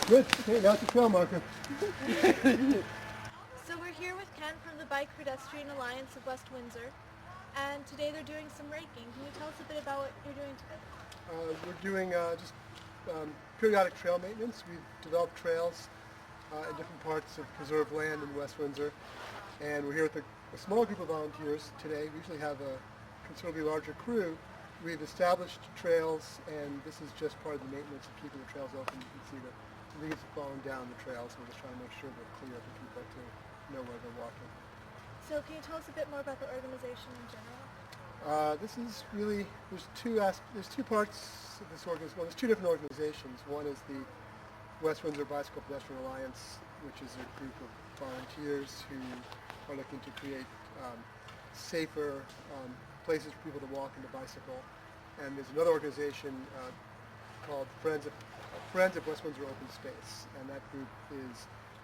Good. Okay, now it's a trail marker. So we're here with Ken from the Bike Pedestrian Alliance of West Windsor, and today they're doing some raking. Can you tell us a bit about what you're doing today? We're doing just periodic trail maintenance. We've developed trails in different parts of preserved land in West Windsor, and we're here with a small group of volunteers today. We usually have a considerably larger crew. We've established trails, and this is just part of the maintenance of keeping the trails open. You can see the leaves are falling down the trails. We're just trying to make sure they're clear for people to know where they're walking. So can you tell us a bit more about the organization in general? This is really, there's two parts of this organization. Well, there's two different organizations. One is the West Windsor Bicycle Pedestrian Alliance, which is a group of volunteers who are looking to create safer places for people to walk and to bicycle. And there's another organization called Friends of West Windsor Open Space, and that group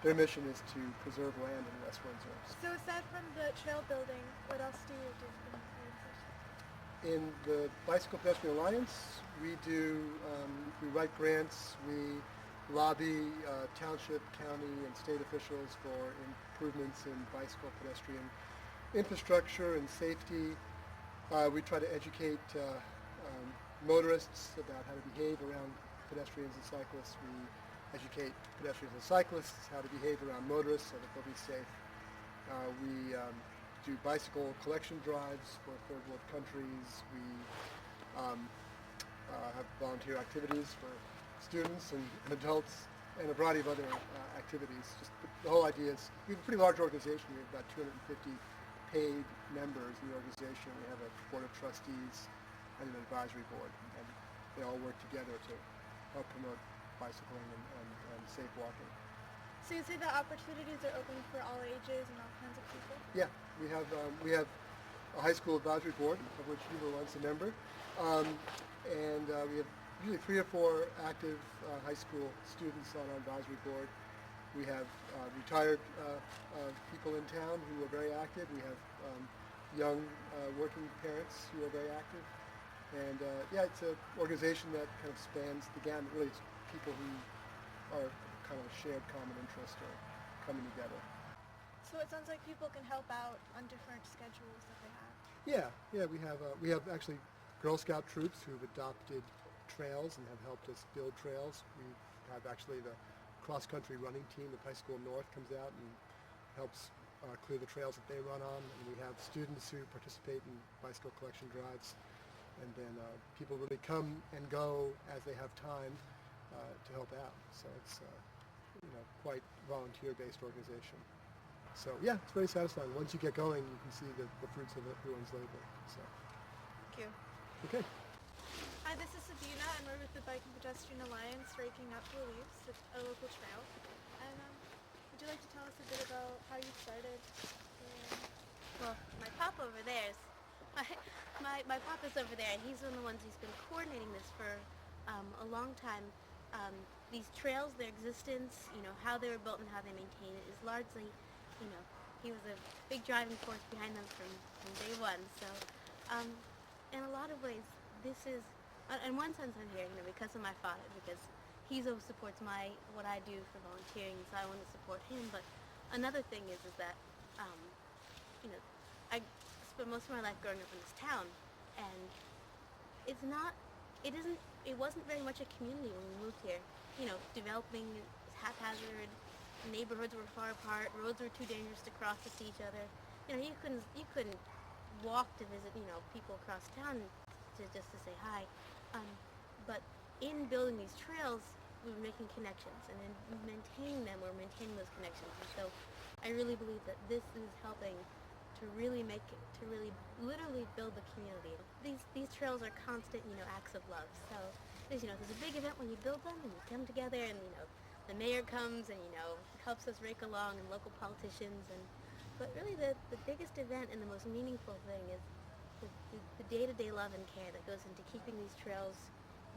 their mission is to preserve land in West Windsor. So aside from the trail building, what else do you do in the organization? In the Bicycle Pedestrian Alliance, we write grants, we lobby township, county, and state officials for improvements in bicycle pedestrian infrastructure and safety. We try to educate motorists about how to behave around pedestrians and cyclists. We educate pedestrians and cyclists how to behave around motorists so that they'll be safe. We do bicycle collection drives for third world countries. We have volunteer activities for students and adults, and a variety of other activities. Just the whole idea is we have a pretty large organization. We have about 250 paid members in the organization. We have a board of trustees and an advisory board, and they all work together to help promote bicycling and safe walking. So you say that opportunities are open for all ages and all kinds of people? Yeah, we have a high school advisory board of which you were once a member, and we have usually 3 or 4 active high school students on our advisory board. We have retired people in town who are very active. We have young working parents who are very active. And it's an organization that kind of spans the gamut. Really, it's people who are kind of a shared common interest or coming together. So it sounds like people can help out on different schedules that they have. Yeah, we have actually Girl Scout troops who've adopted trails and have helped us build trails. We have actually the cross-country running team of High School North comes out and helps clear the trails that they run on. And we have students who participate in bicycle collection drives. And then people really come and go as they have time to help out. So it's quite volunteer-based organization. So yeah, it's very satisfying. Once you get going, you can see the fruits of everyone's labor. So. Thank you. Okay. Hi, this is Sabina, and we're with the Bike and Pedestrian Alliance raking up the leaves at a local trail. And would you like to tell us a bit about how you started? Well, my papa over there is, my papa's over there, and he's one of the ones who's been coordinating this for a long time. These trails, their existence, how they were built and how they maintain it is largely, he was a big driving force behind them from day one. So, in a lot of ways, this is, in one sense I'm here, because of my father, because he so supports what I do for volunteering, so I want to support him. But another thing is that, I spent most of my life growing up in this town, and it wasn't very much a community when we moved here. Developing was haphazard, neighborhoods were far apart, roads were too dangerous to cross to see each other. You couldn't walk to visit, people across town just to say hi. But in building these trails, we were making connections, and in maintaining them, we're maintaining those connections. And so I really believe that this is helping to really literally build the community. These trails are constant, acts of love. So there's a big event when you build them, and you come together, and the mayor comes and helps us rake along, and local politicians, but really the biggest event and the most meaningful thing is the day-to-day love and care that goes into keeping these trails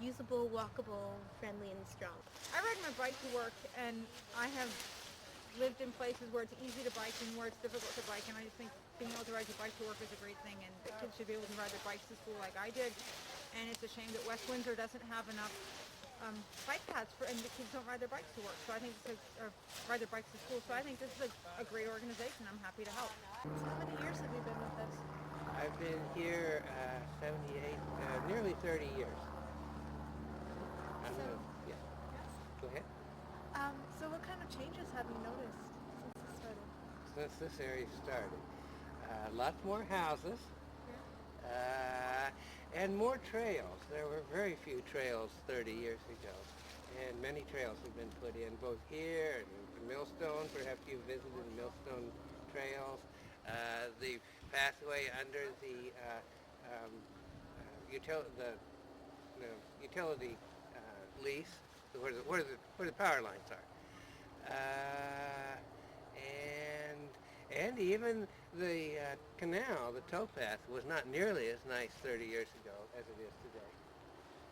usable, walkable, friendly, and strong. I ride my bike to work, and I have lived in places where it's easy to bike and where it's difficult to bike, and I just think being able to ride your bike to work is a great thing, and the kids should be able to ride their bikes to school like I did. And it's a shame that West Windsor doesn't have enough bike paths and the kids don't ride their bikes to work. So I think or ride their bikes to school. So I think this is a great organization. I'm happy to help. So how many years have you been with us? I've been here 78, nearly 30 years. So- Yeah. Go ahead. So what kind of changes have you noticed since it started? Since this area started, lots more houses and more trails. There were very few trails 30 years ago, and many trails have been put in both here and in Millstone. Perhaps you visited the Millstone trails. The pathway under the utility lease, where the power lines are, and even the canal, the towpath, was not nearly as nice 30 years ago as it is today.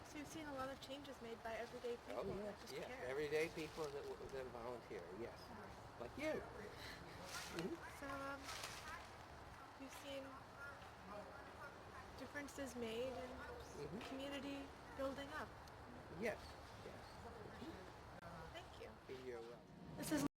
So you've seen a lot of changes made by everyday people Oh yes, that just yes, care. everyday people that volunteer, yes, like you. So you've seen differences made and community building up. Yes, yes. Thank you. You're welcome. This is